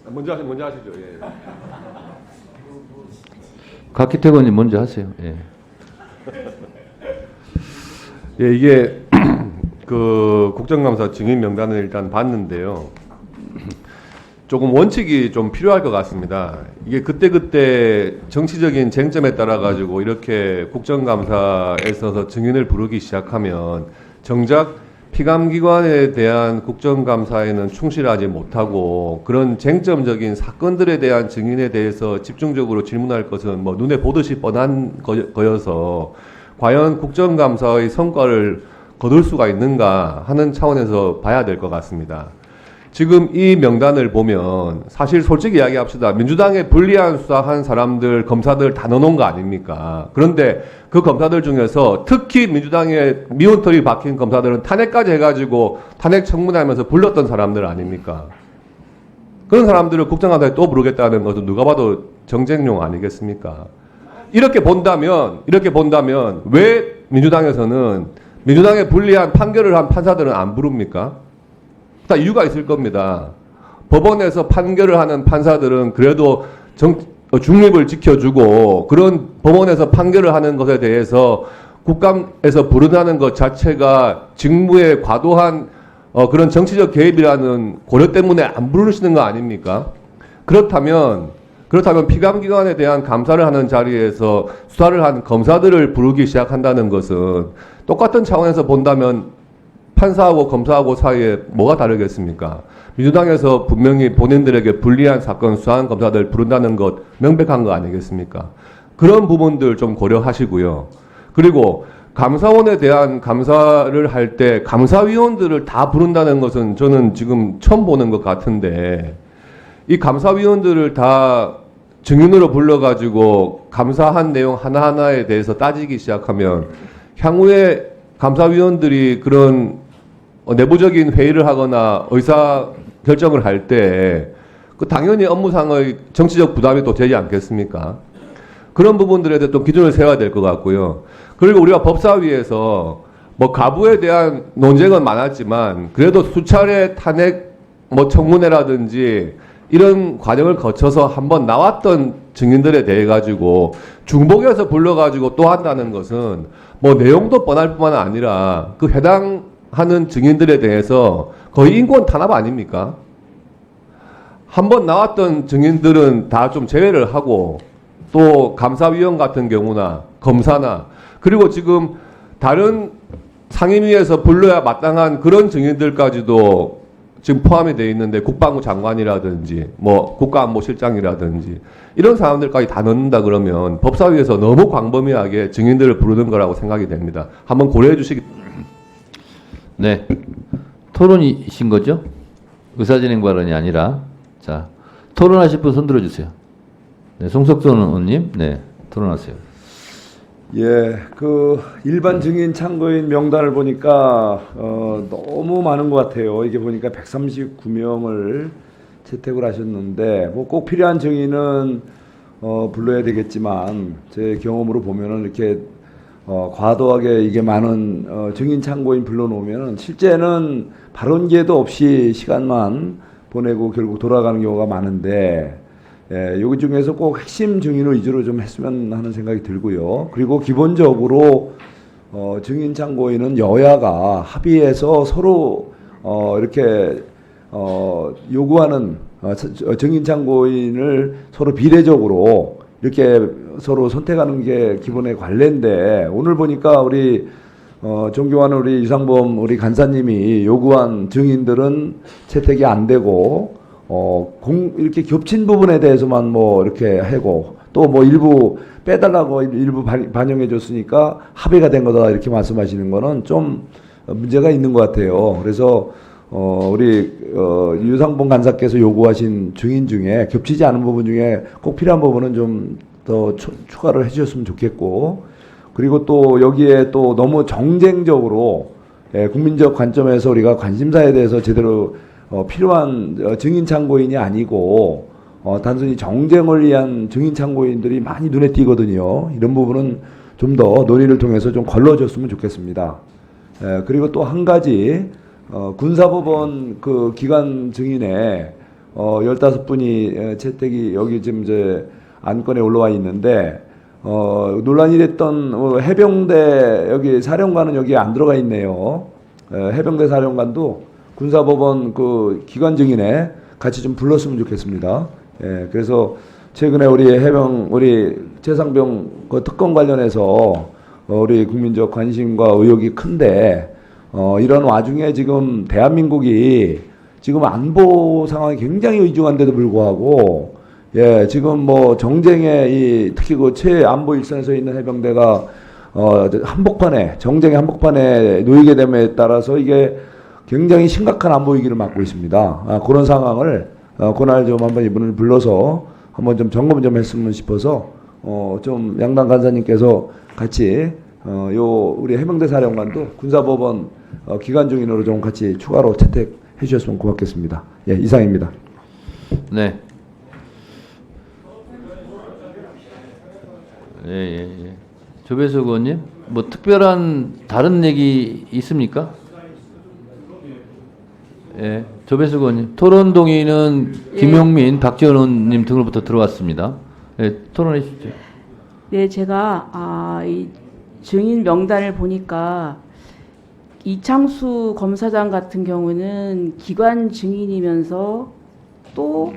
먼저 하시죠. 예. 각기택 의원님 먼저 하세요. 예. 예, 이게 그 국정감사 증인 명단을 일단 봤는데요. 조금 원칙이 좀 필요할 것 같습니다. 이게 그때그때 정치적인 쟁점에 따라 가지고 이렇게 국정감사에 있어서 증인을 부르기 시작하면 정작 피감기관에 대한 국정감사에는 충실하지 못하고 그런 쟁점적인 사건들에 대한 증인에 대해서 집중적으로 질문할 것은 뭐 눈에 보듯이 뻔한 거여서 과연 국정감사의 성과를 거둘 수가 있는가 하는 차원에서 봐야 될 것 같습니다. 지금 이 명단을 보면 사실 솔직히 이야기합시다. 민주당에 불리한 수사한 사람들, 검사들 다 넣어놓은 거 아닙니까? 그런데 그 검사들 중에서 특히 민주당에 미운털이 박힌 검사들은 탄핵까지 해가지고 탄핵 청문회하면서 불렀던 사람들 아닙니까? 그런 사람들을 국정감사에 또 부르겠다는 것은 누가 봐도 정쟁용 아니겠습니까? 이렇게 본다면 왜 민주당에서는 민주당에 불리한 판결을 한 판사들은 안 부릅니까? 다 이유가 있을 겁니다. 법원에서 판결을 하는 판사들은 그래도 중립을 지켜주고 그런 법원에서 판결을 하는 것에 대해서 국감에서 부른다는 것 자체가 직무에 과도한 그런 정치적 개입이라는 고려 때문에 안 부르시는 거 아닙니까? 그렇다면 피감기관에 대한 감사를 하는 자리에서 수사를 한 검사들을 부르기 시작한다는 것은 똑같은 차원에서 본다면 판사하고 검사하고 사이에 뭐가 다르겠습니까? 민주당에서 분명히 본인들에게 불리한 사건 수사한 검사들 부른다는 것 명백한 거 아니겠습니까? 그런 부분들 좀 고려하시고요. 그리고 감사원에 대한 감사를 할 때 감사위원들을 다 부른다는 것은 저는 지금 처음 보는 것 같은데 이 감사위원들을 다 증인으로 불러가지고 감사한 내용 하나하나에 대해서 따지기 시작하면 향후에 감사위원들이 그런 내부적인 회의를 하거나 의사 결정을 할 때 그 당연히 업무상의 정치적 부담이 또 되지 않겠습니까? 그런 부분들에 대해 또 기준을 세워야 될 것 같고요. 그리고 우리가 법사위에서 뭐 가부에 대한 논쟁은 많았지만 그래도 수차례 탄핵 뭐 청문회라든지 이런 과정을 거쳐서 한번 나왔던 증인들에 대해 가지고 중복해서 불러가지고 또 한다는 것은 뭐 내용도 뻔할 뿐만 아니라 그 해당하는 증인들에 대해서 거의 인권 탄압 아닙니까? 한번 나왔던 증인들은 다 좀 제외를 하고 또 감사위원 같은 경우나 검사나 그리고 지금 다른 상임위에서 불러야 마땅한 그런 증인들까지도 지금 포함이 되어 있는데 국방부 장관이라든지 뭐 국가안보실장이라든지 이런 사람들까지 다 넣는다 그러면 법사위에서 너무 광범위하게 증인들을 부르는 거라고 생각이 됩니다. 한번 고려해 주시기. 네. 토론이신 거죠? 의사진행 발언이 아니라. 자, 토론하실 분 손 들어주세요. 네, 송석선 의원님. 네, 토론하세요. 예, 그 일반 증인 참고인 명단을 보니까 너무 많은 것 같아요. 이게 보니까 139명을 채택을 하셨는데 뭐 꼭 필요한 증인은 불러야 되겠지만 제 경험으로 보면은 이렇게 과도하게 이게 많은 증인 참고인 불러놓으면 실제는 발언 기회도 없이 시간만 보내고 결국 돌아가는 경우가 많은데 예, 여기 중에서 꼭 핵심 증인을 위주로 좀 했으면 하는 생각이 들고요. 그리고 기본적으로 증인 참고인은 여야가 합의해서 서로 이렇게 요구하는 증인 참고인을 서로 비례적으로 이렇게 서로 선택하는 게 기본의 관례인데 오늘 보니까 우리 존경하는 우리 유상범 우리 간사님이 요구한 증인들은 채택이 안 되고 이렇게 겹친 부분에 대해서만 뭐 이렇게 하고 또 뭐 일부 빼달라고 일부 반영해 줬으니까 합의가 된 거다 이렇게 말씀하시는 거는 좀 문제가 있는 것 같아요. 그래서 우리 유상범 간사께서 요구하신 증인 중에 겹치지 않은 부분 중에 꼭 필요한 부분은 좀 더 추가를 해주셨으면 좋겠고 그리고 또 여기에 또 너무 정쟁적으로 국민적 관점에서 우리가 관심사에 대해서 제대로 필요한 증인 참고인이 아니고 단순히 정쟁을 위한 증인 참고인들이 많이 눈에 띄거든요. 이런 부분은 좀 더 논의를 통해서 좀 걸러줬으면 좋겠습니다. 그리고 또 한 가지 군사법원 그 기관 증인에 15분이 채택이 여기 지금 이제 안건에 올라와 있는데 논란이 됐던 해병대 여기 사령관은 여기 안 들어가 있네요. 해병대 사령관도 군사법원 그 기관 증인에 같이 좀 불렀으면 좋겠습니다. 예, 그래서 최근에 우리 최상병 그 특검 관련해서 우리 국민적 관심과 의혹이 큰데 이런 와중에 지금 대한민국이 지금 안보 상황이 굉장히 위중한데도 불구하고 예, 지금 뭐 정쟁에 특히 그 최안보 일선에 서 있는 해병대가 정쟁의 한복판에 놓이게 됨에 따라서 이게 굉장히 심각한 안보 위기를 맞고 있습니다. 그런 상황을 그날 좀 한번 이분을 불러서 한번 좀 점검 좀 했으면 싶어서 좀 양당 간사님께서 같이 우리 해병대 사령관도 군사법원 기관 중인으로 좀 같이 추가로 채택해 주셨으면 고맙겠습니다. 예, 이상입니다. 네. 예. 조배석 의원님, 뭐 특별한 다른 얘기 있습니까? 예, 조배석 의원님. 토론 동의는 김용민, 박지원 의원님 등으로부터 들어왔습니다. 예, 토론해 주시죠. 네, 제가 이 증인 명단을 보니까 이창수 검사장 같은 경우는 기관 증인이면서 또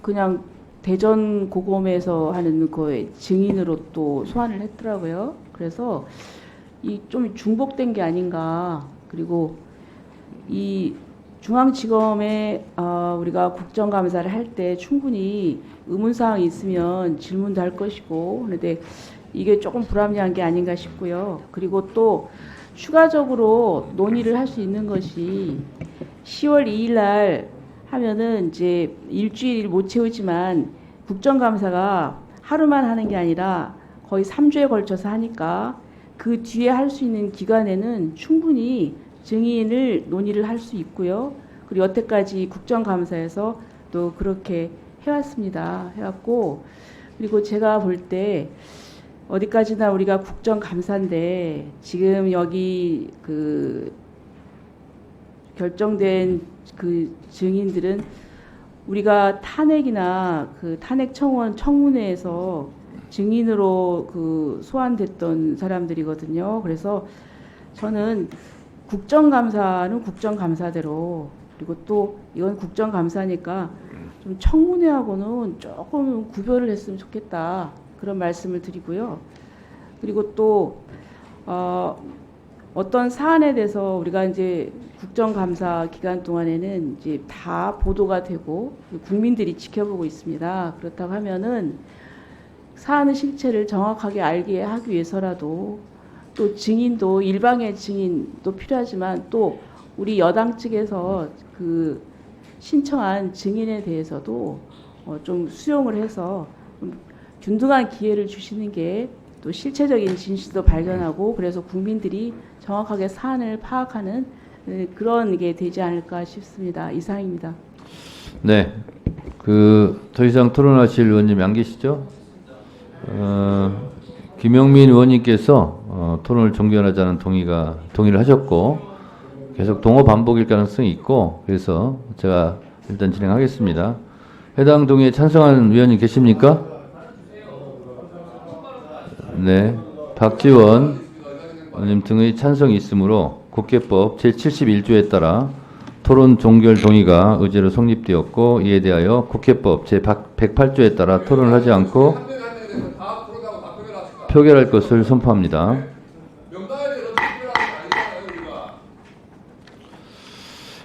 그냥 대전 고검에서 하는 거에 증인으로 또 소환을 했더라고요. 그래서 이 좀 중복된 게 아닌가. 그리고 이 중앙지검에 우리가 국정감사를 할 때 충분히 의문사항이 있으면 질문도 할 것이고 그런데 이게 조금 불합리한 게 아닌가 싶고요. 그리고 또 추가적으로 논의를 할 수 있는 것이 10월 2일 날 하면은 이제 일주일 못 채우지만 국정감사가 하루만 하는 게 아니라 거의 3주에 걸쳐서 하니까 그 뒤에 할 수 있는 기간에는 충분히 증인을 논의를 할 수 있고요. 그리고 여태까지 국정감사에서 또 그렇게 해왔습니다. 해왔고 그리고 제가 볼 때 어디까지나 우리가 국정감사인데 지금 여기 그 결정된 그 증인들은 우리가 탄핵이나 그 탄핵 청문회에서 증인으로 그 소환됐던 사람들이거든요. 그래서 저는 국정감사는 국정감사대로 그리고 또 이건 국정감사니까 좀 청문회하고는 조금 구별을 했으면 좋겠다 그런 말씀을 드리고요. 그리고 또 어떤 사안에 대해서 우리가 이제 국정감사 기간 동안에는 이제 다 보도가 되고 국민들이 지켜보고 있습니다. 그렇다고 하면은 사안의 실체를 정확하게 알게 하기 위해서라도 또 증인도 일방의 증인도 필요하지만 또 우리 여당 측에서 그 신청한 증인에 대해서도 좀 수용을 해서 좀 균등한 기회를 주시는 게 또 실체적인 진실도 발견하고 그래서 국민들이 정확하게 사안을 파악하는 그런 게 되지 않을까 싶습니다. 이상입니다. 네. 더 이상 토론하실 의원님 안 계시죠? 김용민 의원님께서 토론을 종결하자는 동의를 하셨고 계속 동호 반복일 가능성이 있고 그래서 제가 일단 진행하겠습니다. 해당 동의에 찬성하는 의원님 계십니까? 네. 박지원 의원님 등의 찬성이 있으므로 국회법 제71조에 따라 토론 종결 동의가 의제로 성립되었고 이에 대하여 국회법 제108조에 따라 토론을 하지 않고 표결할 것을 선포합니다.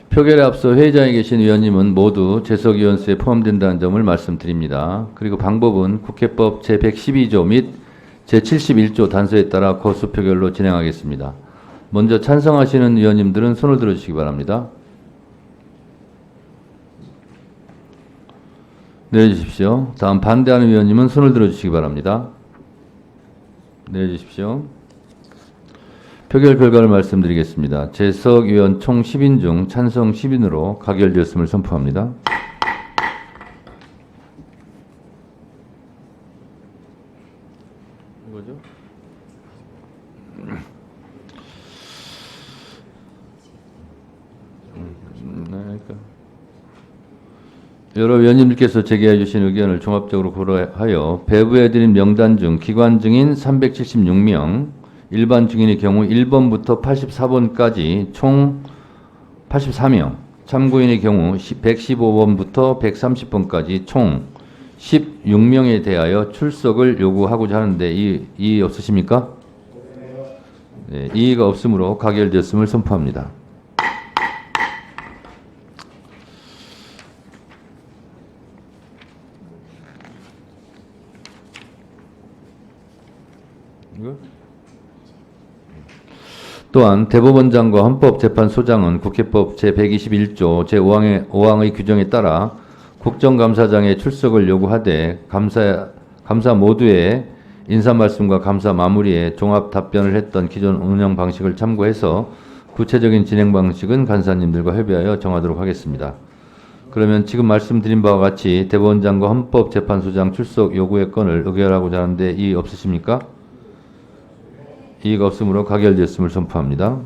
표결에 앞서 회의장에 계신 의원님은 모두 재석위원수에 포함된다는 점을 말씀드립니다. 그리고 방법은 국회법 제112조 및 제71조 단서에 따라 거수 표결로 진행하겠습니다. 먼저 찬성하시는 의원님들은 손을 들어주시기 바랍니다. 내려주십시오. 다음 반대하는 의원님은 손을 들어주시기 바랍니다. 내려주십시오. 표결 결과를 말씀드리겠습니다. 재석 의원 총 10인 중 찬성 10인으로 가결되었음을 선포합니다. 이거죠? 그러니까 여러 위원님들께서 제기해 주신 의견을 종합적으로 고려하여 배부해드린 명단 중 기관 증인 376명, 일반 증인의 경우 1번부터 84번까지 총 84명, 참고인의 경우 115번부터 130번까지 총 16명에 대하여 출석을 요구하고자 하는데 이의 없으십니까? 네, 이의가 없으므로 가결되었음을 선포합니다. 또한 대법원장과 헌법재판소장은 국회법 제121조 제5항의 규정에 따라 국정감사장의 출석을 요구하되 감사 모두의 인사 말씀과 감사 마무리에 종합 답변을 했던 기존 운영 방식을 참고해서 구체적인 진행 방식은 간사님들과 협의하여 정하도록 하겠습니다. 그러면 지금 말씀드린 바와 같이 대법원장과 헌법재판소장 출석 요구의 건을 의결하고자 하는데 이의 없으십니까? 이의가 없으므로 가결되었음을 선포합니다.